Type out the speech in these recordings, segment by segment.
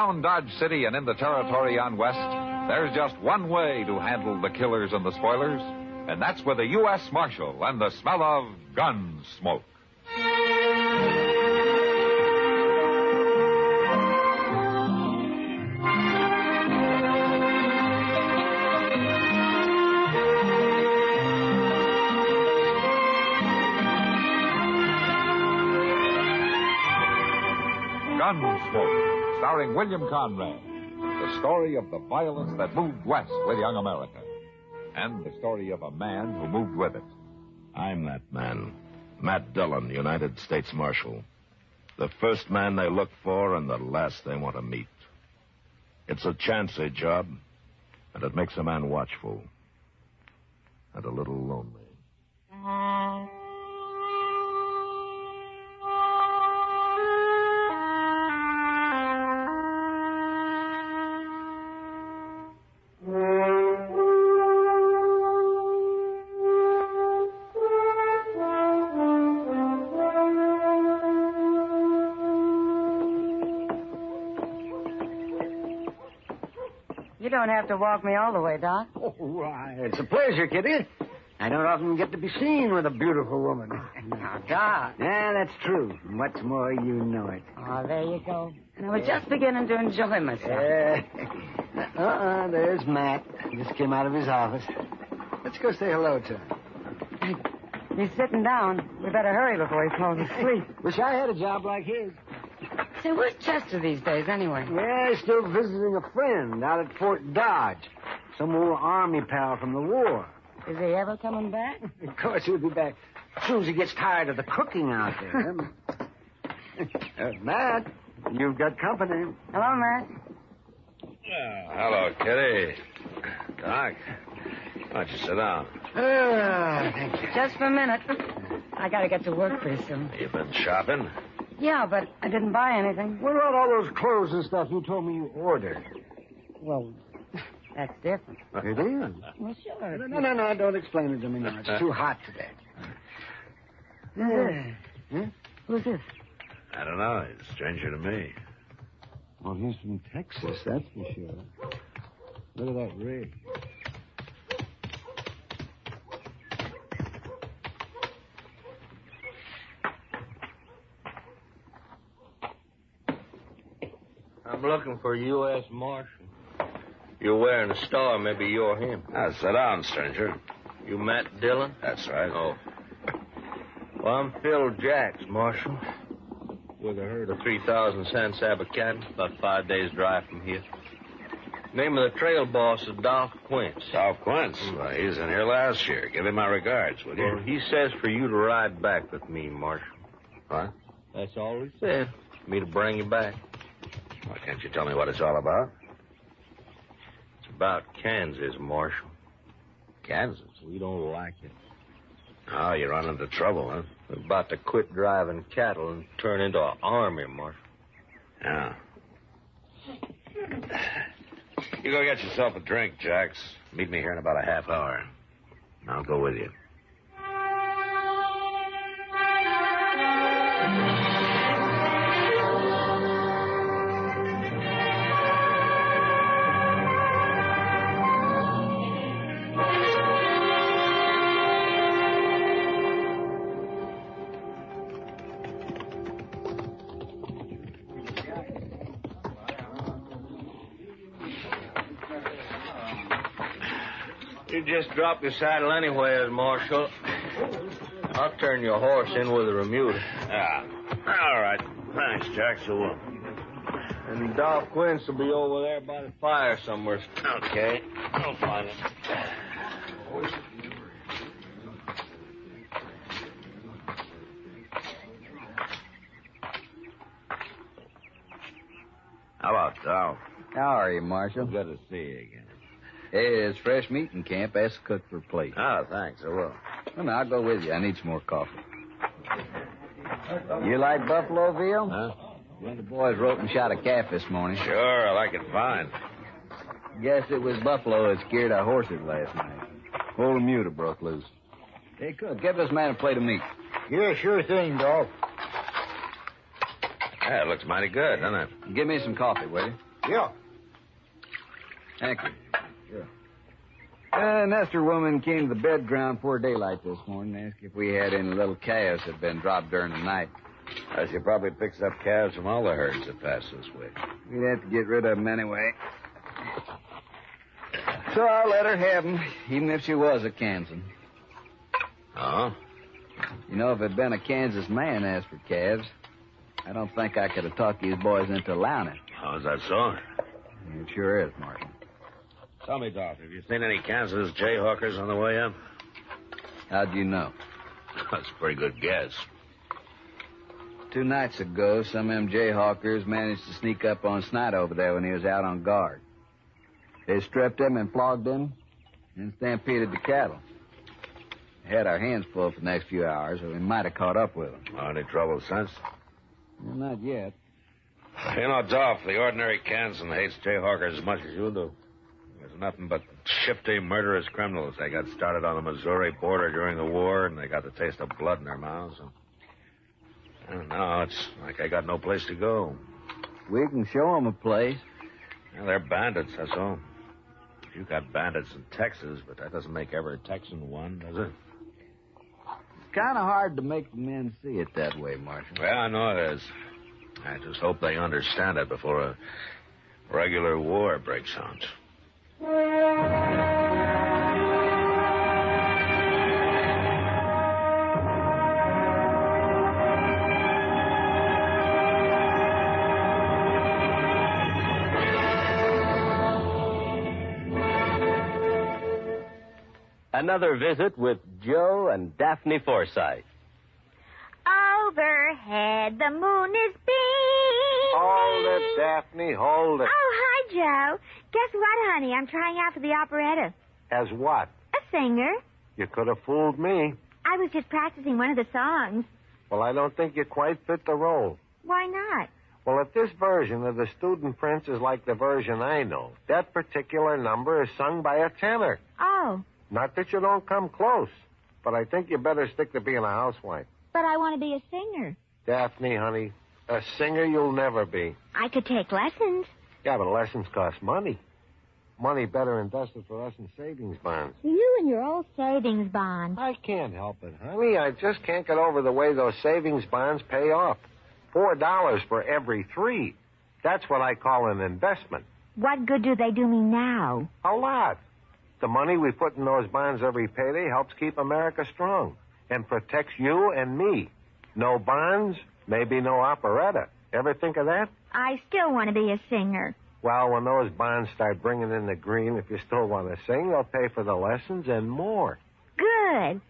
Around Dodge City and in the territory on West, there's just one way to handle the killers and the spoilers, and that's with a U.S. Marshal and the smell of Gunsmoke. Gunsmoke, starring William Conrad. The story of the violence that moved west with young America. And the story of a man who moved with it. I'm that man. Matt Dillon, United States Marshal. The first man they look for and the last they want to meet. It's a chancy job, and it makes a man watchful. And a little lonely. You don't have to walk me all the way, Doc. Oh, why, it's a pleasure, Kitty. I don't often get to be seen with a beautiful woman. Now, Doc. Yeah, that's true. What's more, you know it. Oh, there you go. And I was just beginning to enjoy myself. There's Matt. Just came out of his office. Let's go say hello to him. He's sitting down. We better hurry before he falls asleep. Wish I had a job like his. Say, where's Chester these days, anyway? Yeah, he's still visiting a friend out at Fort Dodge. Some old army pal from the war. Is he ever coming back? Of course, he'll be back as soon as he gets tired of the cooking out there. Matt, you've got company. Hello, Matt. Hello, Kitty. Doc, why don't you sit down? Thank you. Just for a minute. I gotta get to work pretty soon. You been shopping? Yeah, but I didn't buy anything. What about all those clothes and stuff you told me you ordered? Well, that's different. It is. Well, sure. No, don't explain it to me now. It's too hot today. Who's this? Huh? Who's this? I don't know. He's a stranger to me. Well, he's from Texas, that's for sure. Look at that rig. I'm looking for a U.S. Marshal. You're wearing a star. Maybe you're him. Sit down, stranger. You Matt Dillon? That's right. Oh. Well, I'm Phil Jacks, Marshal. With a herd of 3,000 San Saba cattle, about 5 days' drive from here. Name of the trail boss is Dolph Quince. Dolph Quince? Well, he was in here last year. Give him my regards, will you? Well, he says for you to ride back with me, Marshal. What? That's all he said. Me to bring you back. Well, can't you tell me what it's all about? It's about Kansas, Marshal. Kansas? We don't like it. Oh, you're running into trouble, huh? We're about to quit driving cattle and turn into an army, Marshal. Yeah. You go get yourself a drink, Jacks. Meet me here in about a half hour. I'll go with you. You just drop your saddle anywhere, Marshal. I'll turn your horse in with a remuda. Yeah. All right. Thanks, Jacks. I will. And Dolph Quince will be over there by the fire somewhere. Okay. I'll find it. Hello, Dolph. How are you, Marshal? Good to see you again. Hey, it's fresh meat in camp. Ask the cook for a plate. Oh, thanks. I will. Well, now, I'll go with you. I need some more coffee. You like buffalo veal? Huh? One of the boys wrote and shot a calf this morning. Sure, I like it fine. Guess it was buffalo that scared our horses last night. Whole remuda broke loose. Hey, cook, give this man a plate of meat. Yeah, sure thing, Dolph. Yeah, it looks mighty good, doesn't it? Give me some coffee, will you? Yeah. Thank you. Sure. Nestor woman came to the bed ground before daylight this morning and asked if we had any little calves that had been dropped during the night. She probably picks up calves from all the herds that pass this way. We'd have to get rid of them anyway. So I'll let her have them, even if she was a Kansan. Oh? You know, if it had been a Kansas man asked for calves, I don't think I could have talked these boys into allowing it. Oh, is that so? It sure is, Marshal. Tell me, Doc, have you seen any Kansas Jayhawkers on the way up? How'd you know? That's a pretty good guess. 2 nights ago, some of them Jayhawkers managed to sneak up on Snyder over there when he was out on guard. They stripped him and flogged him and stampeded the cattle. We had our hands full for the next few hours, or we might have caught up with them. Any trouble since? Well, not yet. You know, Dolph, the ordinary Kansan hates Jayhawkers as much as you do. There's nothing but shifty, murderous criminals. They got started on the Missouri border during the war, and they got the taste of blood in their mouths. And now it's like they got no place to go. We can show them a place. Well, they're bandits, that's all. You got bandits in Texas, but that doesn't make every Texan one, does it? It's kind of hard to make the men see it that way, Marshal. Well, I know it is. I just hope they understand it before a regular war breaks out. Another visit with Joe and Daphne Forsythe. Overhead, the moon is beaming. Hold it, Daphne, hold it. Oh, hi, Joe. Guess what, honey? I'm trying out for the operetta. As what? A singer. You could have fooled me. I was just practicing one of the songs. Well, I don't think you quite fit the role. Why not? Well, if this version of the Student Prince is like the version I know, that particular number is sung by a tenor. Oh, Not that you don't come close, but I think you better stick to being a housewife. but I want to be a singer. Daphne, honey, a singer you'll never be. I could take lessons. Yeah, but lessons cost money. Money better invested for us in savings bonds. You and your old savings bond. I can't help it, honey. I just can't get over the way those savings bonds pay off. $4 for every 3. That's what I call an investment. What good do they do me now? A lot. The money we put in those bonds every payday helps keep America strong and protects you and me. No bonds, maybe no operetta. Ever think of that? I still want to be a singer. Well, when those bonds start bringing in the green, if you still want to sing, they'll pay for the lessons and more. Good.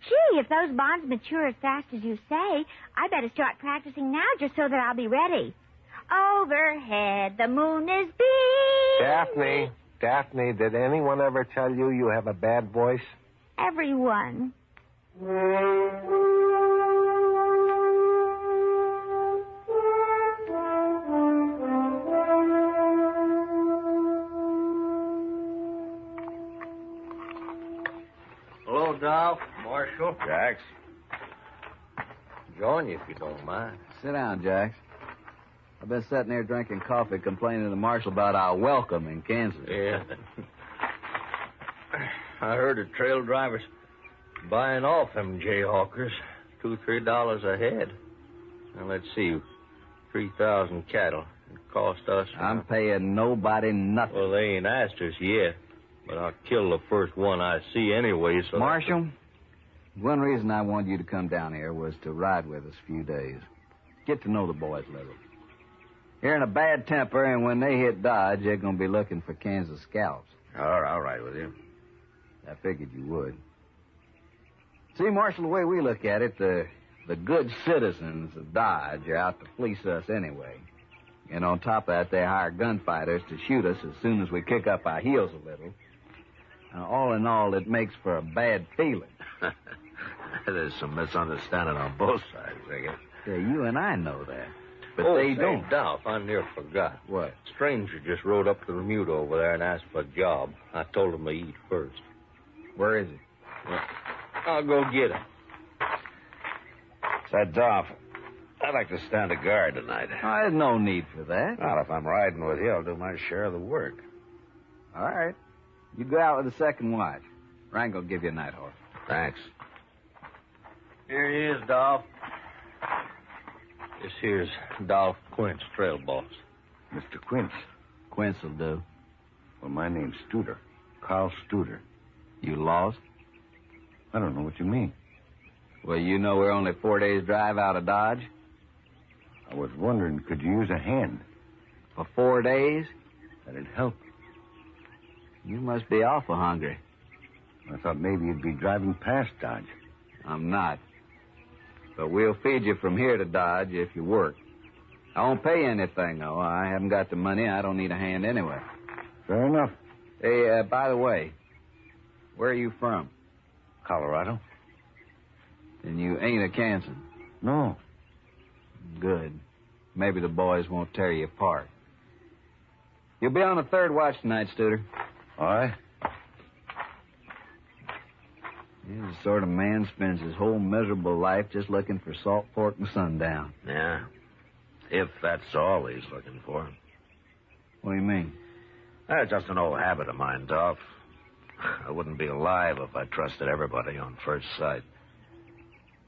Gee, if those bonds mature as fast as you say, I better start practicing now just so that I'll be ready. Overhead, the moon is beaming. Daphne, did anyone ever tell you you have a bad voice? Everyone. Hello, Dolph. Marshal. Jax? Join you if you don't mind. Sit down, Jax. I've been sitting there drinking coffee, complaining to the marshal about our welcome in Kansas. Yeah. I heard the trail drivers buying off them Jayhawkers, $2-3 a head. Now, let's see, 3,000 cattle. It cost us... I'm paying nobody nothing. Well, they ain't asked us yet, but I'll kill the first one I see anyway, so... Marshal, one reason I wanted you to come down here was to ride with us a few days. Get to know the boys a little. You're in a bad temper, and when they hit Dodge, they're going to be looking for Kansas scalps. All right with you. I figured you would. See, Marshal, the way we look at it, the good citizens of Dodge are out to fleece us anyway. And on top of that, they hire gunfighters to shoot us as soon as we kick up our heels a little. Now, all in all, it makes for a bad feeling. There's some misunderstanding on both sides, I guess. Yeah, you and I know that. But they they don't. Dolph, I near forgot. What? Stranger just rode up to the Bermuda over there and asked for a job. I told him to eat first. Where is he? Well, I'll go get him. Said, Dolph, I'd like to stand a guard tonight. Oh, there's no need for that. Well, if I'm riding with you, I'll do my share of the work. All right. You go out with the second watch. Rango will give you a night horse. Thanks. Here he is, Dolph. This here's Dolph Quince, trail boss. Mr. Quince. Quince will do. Well, my name's Studer. Carl Studer. You lost? I don't know what you mean. Well, you know we're only 4 days' drive out of Dodge. I was wondering, could you use a hand? For 4 days? That'd help. You must be awful hungry. I thought maybe you'd be driving past Dodge. I'm not. But we'll feed you from here to Dodge if you work. I won't pay you anything, though. I haven't got the money. I don't need a hand anyway. Fair enough. Hey, by the way, where are you from? Colorado? Then you ain't a Kansan. No. Good. Maybe the boys won't tear you apart. You'll be on the third watch tonight, Studer. All right. He's the sort of man spends his whole miserable life just looking for salt pork and sundown. Yeah. If that's all he's looking for. What do you mean? Just an old habit of mine, Dolph. I wouldn't be alive if I trusted everybody on first sight.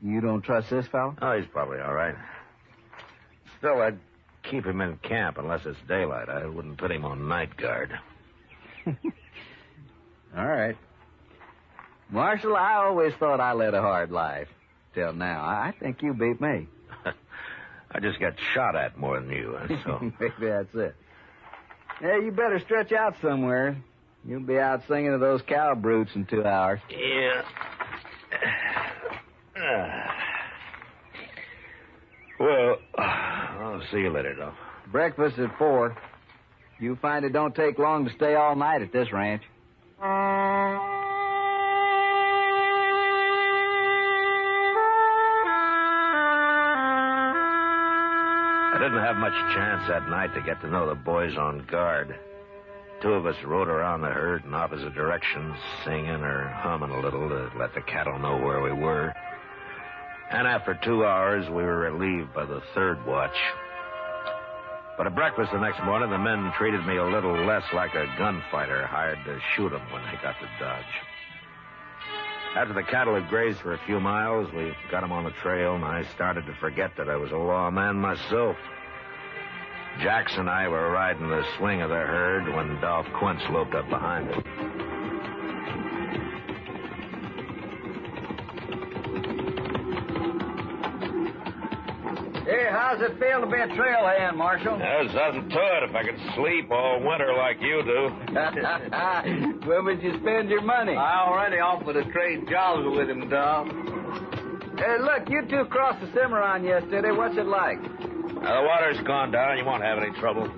You don't trust this fellow? Oh, he's probably all right. Still, I'd keep him in camp unless it's daylight. I wouldn't put him on night guard. All right. Marshal, I always thought I led a hard life. Till now. I think you beat me. I just got shot at more than you, so... Maybe that's it. Yeah, you better stretch out somewhere. You'll be out singing to those cow brutes in 2 hours. Yeah. Well, I'll see you later, Dolph. Breakfast at 4. You find it don't take long to stay all night at this ranch. I didn't have much chance that night to get to know the boys on guard. 2 of us rode around the herd in opposite directions, singing or humming a little to let the cattle know where we were. And after 2 hours, we were relieved by the third watch. But at breakfast the next morning, the men treated me a little less like a gunfighter hired to shoot them when they got to Dodge. After the cattle had grazed for a few miles, we got them on the trail, and I started to forget that I was a lawman myself. Jax and I were riding the swing of the herd when Dolph Quince loped up behind us. Hey, how's it feel to be a trailhand, Marshal? There's nothing to it if I could sleep all winter like you do. Where would you spend your money? I already offered to trade jobs with him, Dolph. Hey, look, you 2 crossed the Cimarron yesterday. What's it like? The water's gone down. You won't have any trouble.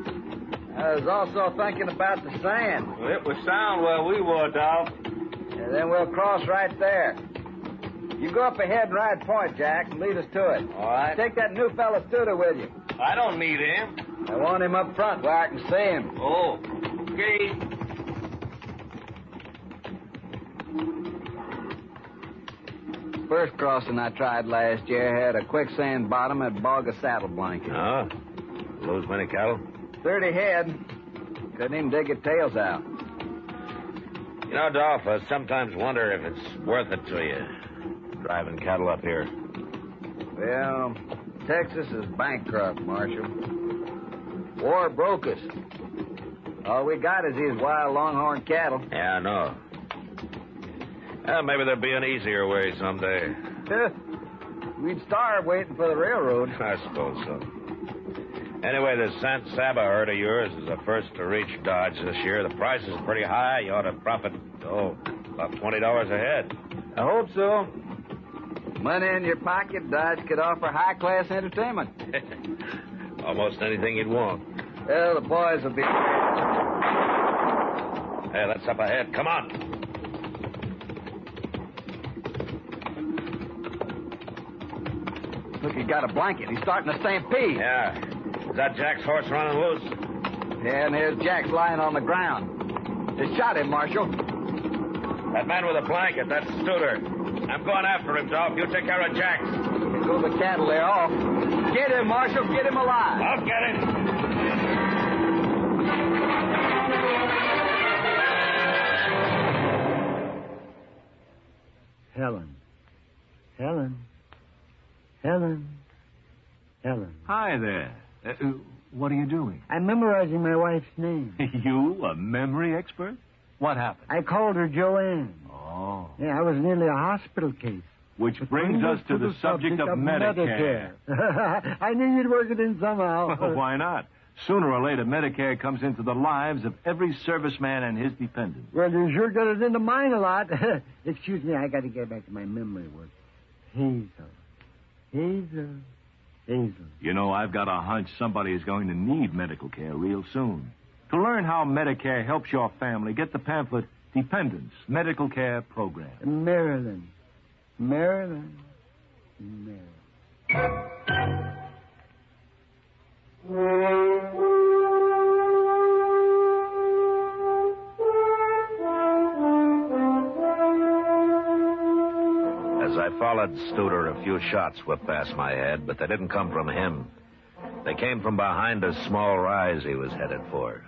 I was also thinking about the sand. Well, it would sound where we were, Dolph. And then we'll cross right there. You go up ahead and ride point, Jack, and lead us to it. All right. Take that new fella Studer with you. I don't need him. I want him up front where I can see him. Oh, okay. First crossing I tried last year had a quicksand bottom and bog a saddle blanket. Oh? Lose many cattle? 30 head. Couldn't even dig their tails out. You know, Dolph, I sometimes wonder if it's worth it to you, driving cattle up here. Well, Texas is bankrupt, Marshal. War broke us. All we got is these wild longhorn cattle. Yeah, I know. Well, maybe there'll be an easier way someday. We'd starve waiting for the railroad. I suppose so. Anyway, this San Saba herd of yours is the first to reach Dodge this year. The price is pretty high. You ought to profit, about $20 a head. I hope so. Money in your pocket, Dodge could offer high-class entertainment. Almost anything you'd want. Well, the boys will be... Hey, that's up ahead. Come on. Look, he's got a blanket. He's starting to stampede. Yeah. Is that Jack's horse running loose? Yeah, and here's Jack's lying on the ground. They shot him, Marshal. That man with the blanket, that's Studer. I'm going after him, Dolph. You take care of Jax. There go the cattle. They're off. Get him, Marshal. Get him alive. I'll get him. Helen. Hi there. What are you doing? I'm memorizing my wife's name. You, a memory expert? What happened? I called her Joanne. Oh. Yeah, I was nearly a hospital case. Which brings us to the subject of Medicare. I knew you'd work it in somehow. Why not? Sooner or later, Medicare comes into the lives of every serviceman and his dependents. Well, you sure got it into mine a lot. Excuse me, I got to get back to my memory work. Hazel. You know, I've got a hunch somebody is going to need medical care real soon. To learn how Medicare helps your family, get the pamphlet Dependents Medical Care Program. Maryland. As I followed Studer, a few shots whipped past my head, but they didn't come from him. They came from behind a small rise he was headed for.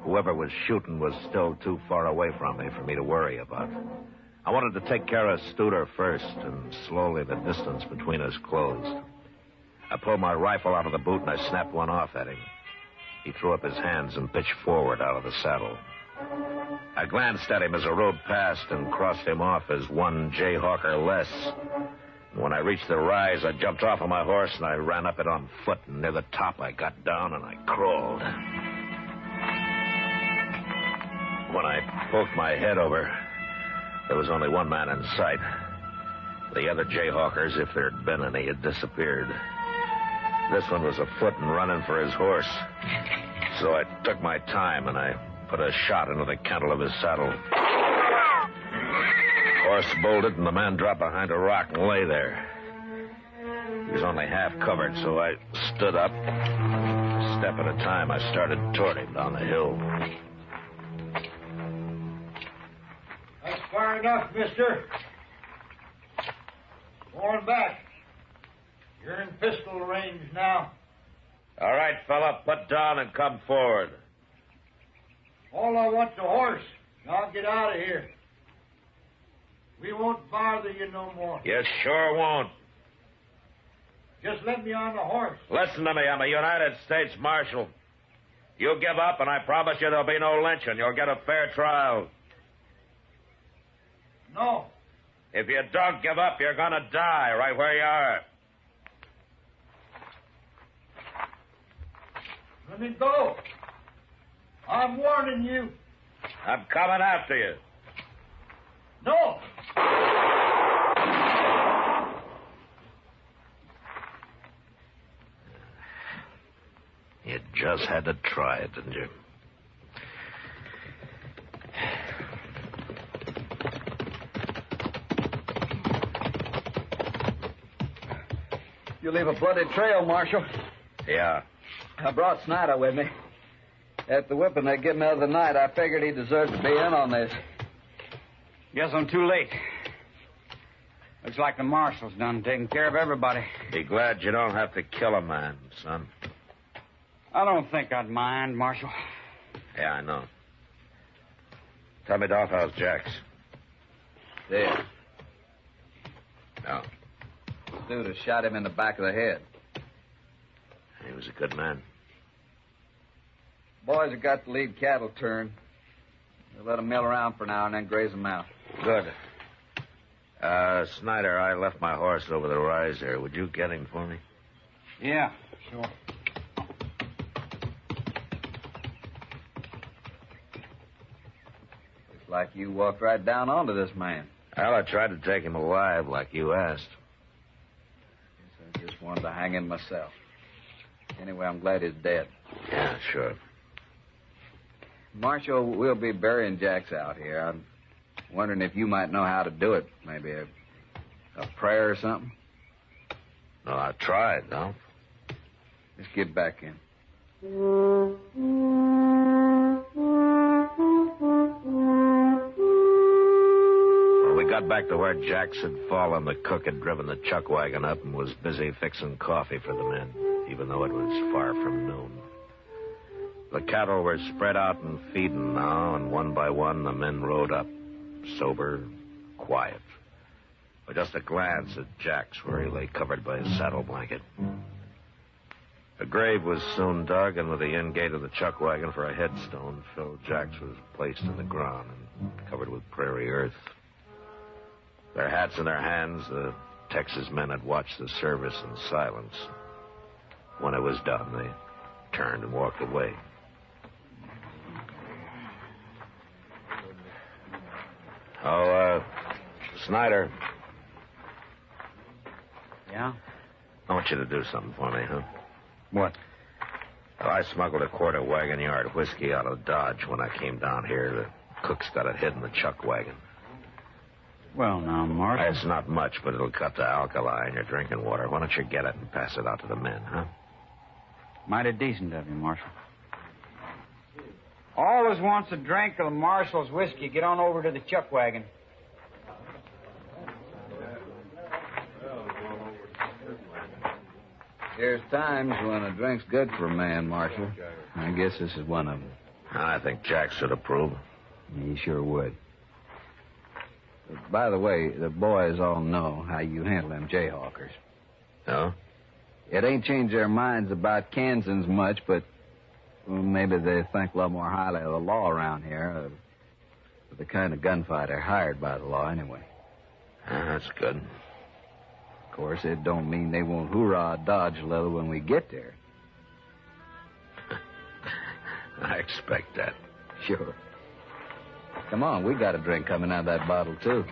Whoever was shooting was still too far away from me for me to worry about. I wanted to take care of Studer first, and slowly the distance between us closed. I pulled my rifle out of the boot and I snapped one off at him. He threw up his hands and pitched forward out of the saddle. I glanced at him as I rode past and crossed him off as one Jayhawker less. And when I reached the rise, I jumped off of my horse and I ran up it on foot. And near the top, I got down and I crawled. When I poked my head over, there was only one man in sight. The other Jayhawkers, if there'd been any, had disappeared. This one was afoot and running for his horse. So I took my time and I put a shot into the cantle of his saddle. Horse bolted and the man dropped behind a rock and lay there. He was only half covered, so I stood up. A step at a time, I started toward him down the hill. That's far enough, mister. Going back. You're in pistol range now. All right, fella, put down and come forward. All I want's a horse. Now get out of here. We won't bother you no more. You sure won't. Just let me on the horse. Listen to me, I'm a United States Marshal. You give up, and I promise you there'll be no lynching. You'll get a fair trial. No. If you don't give up, you're gonna die right where you are. Let me go. I'm warning you. I'm coming after you. No. You just had to try it, didn't you? You leave a bloody trail, Marshal. Yeah. I brought Snyder with me. After the whipping they gave me the other night, I figured he deserved to be in on this. Guess I'm too late. Looks like the marshal's done taking care of everybody. Be glad you don't have to kill a man, son. I don't think I'd mind, Marshal. Yeah, I know. Tell me, Dolph, how's Jax? There. No. Dude shot him in the back of the head. He was a good man. Boys have got the lead cattle turned. They'll let them mill around for now and then graze them out. Good. Snyder, I left my horse over the rise there. Would you get him for me? Yeah, sure. Looks like you walked right down onto this man. Well, I tried to take him alive like you asked. Guess I just wanted to hang him myself. Anyway, I'm glad he's dead. Yeah, sure. Marshal, we'll be burying Jax out here. I'm wondering if you might know how to do it. Maybe a prayer or something? No, I tried, no? Just get back in. got back to where Jacks had fallen, the cook had driven the chuck wagon up and was busy fixing coffee for the men, even though it was far from noon. The cattle were spread out and feeding now, and one by one the men rode up, sober, quiet. With just a glance at Jacks where he lay covered by his saddle blanket. A grave was soon dug, and with the end gate of the chuck wagon for a headstone, Phil Jacks was placed in the ground and covered with prairie earth. Their hats in their hands, the Texas men had watched the service in silence. When it was done, they turned and walked away. Oh, Snyder. Yeah? I want you to do something for me, huh? What? Well, I smuggled a quart of wagon yard whiskey out of Dodge when I came down here. The cook's got it hid in the chuck wagon. Well, now, Marshal. It's not much, but it'll cut the alkali in your drinking water. Why don't you get it and pass it out to the men, huh? Mighty decent of you, Marshal. Always wants a drink of the Marshal's whiskey. Get on over to the chuck wagon. There's times when a drink's good for a man, Marshal. I guess this is one of them. I think Jack should approve. He sure would. By the way, the boys all know how you handle them Jayhawkers. Oh? It ain't changed their minds about Kansans much, but maybe they think a lot more highly of the law around here. The kind of gunfighter hired by the law, anyway. That's good. Of course, it don't mean they won't hoorah Dodge leather when we get there. I expect that. Sure. Come on, we got a drink coming out of that bottle, too.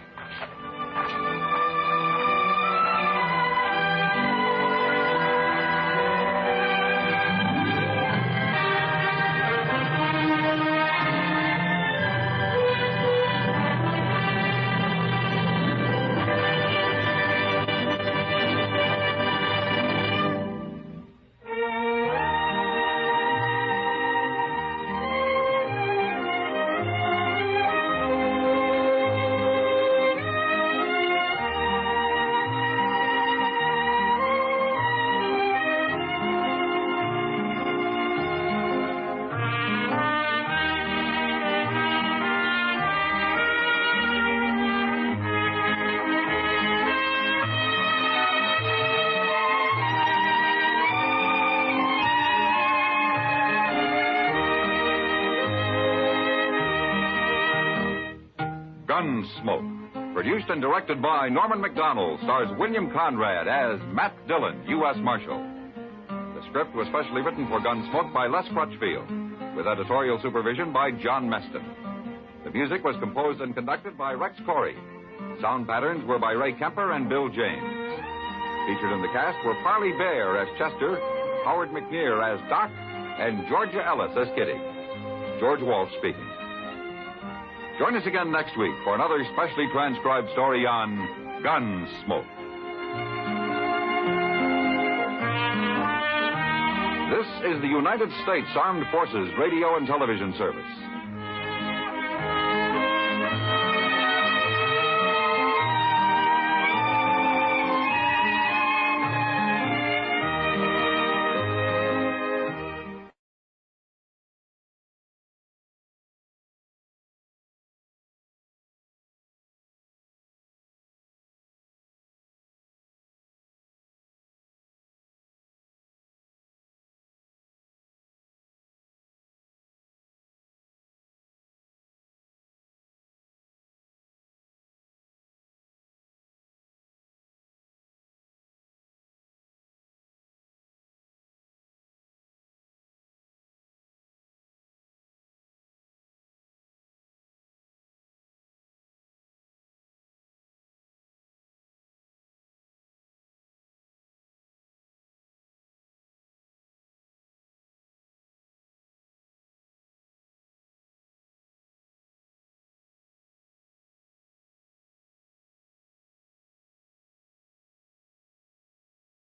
Gunsmoke. Produced and directed by Norman McDonald, stars William Conrad as Matt Dillon, U.S. Marshal. The script was specially written for Gunsmoke by Les Crutchfield, with editorial supervision by John Meston. The music was composed and conducted by Rex Corey. Sound patterns were by Ray Kemper and Bill James. Featured in the cast were Parley Bear as Chester, Howard McNear as Doc, and Georgia Ellis as Kitty. George Walsh speaking. Join us again next week for another specially transcribed story on Gunsmoke. This is the United States Armed Forces Radio and Television Service.